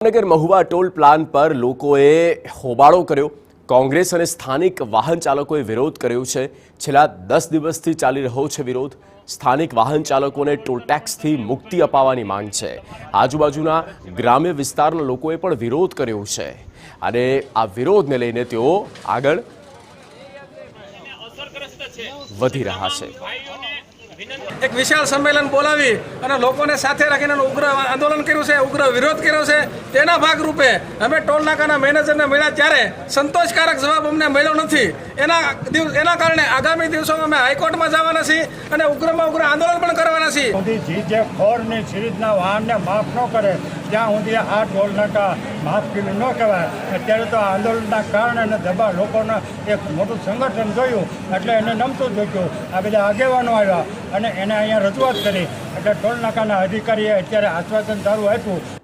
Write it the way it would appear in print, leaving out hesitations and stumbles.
Jamnagar Mahuva toll plan પર લોકોએ હોબાળો કર્યો। કોંગ્રેસ અને સ્થાનિક વાહન ચાલકોએ વિરોધ કર્યો છે। છેલ્લા 10 દિવસથી ચાલી રહ્યો છે વિરોધ। સ્થાનિક વાહન ચાલકોને ટોલ ટેક્સથી મુક્તિ અપાવવાની માંગ છે। આજુબાજુના ગ્રામ્ય વિસ્તારના લોકોએ પણ વિરોધ કર્યો છે અને આ વિરોધને લઈને તેઓ આગળ વધી રહ્યા છે। एक विशाल सम्मेलन बोलावी અને લોકોને સાથે રાખીને ઉગ્ર આંદોલન કર્યું છે, ઉગ્ર વિરોધ કર્યો છે। તેના ભાગરૂપે અમે ટોલ નાકાના મેનેજરને મળ્યા ત્યારે સંતોષકારક જવાબ અમને મળ્યો નથી। એના કારણે આગામી દિવસોમાં અમે હાઈકોર્ટમાં જવાના છીએ અને ઉગ્રમાં ઉગ્ર આંદોલન પણ કરવાના છીએ। જે ફોરની સિરીઝના વાહનને માફ ન કરે ત્યાં સુધી આ ટોલ નાકા માફ કર્યું ન કહેવાય। અત્યારે તો આંદોલનના કારણે અને દબાણ લોકોના એક મોટું સંગઠન જોયું એટલે એને નમતું જોયું। આ બધા આગેવાનો આવ્યા અને એને અહીંયા રજૂઆત કરી એટલે ટોલ નાકાના અધિકારીએ અત્યારે આશ્વાસન સારું આપ્યું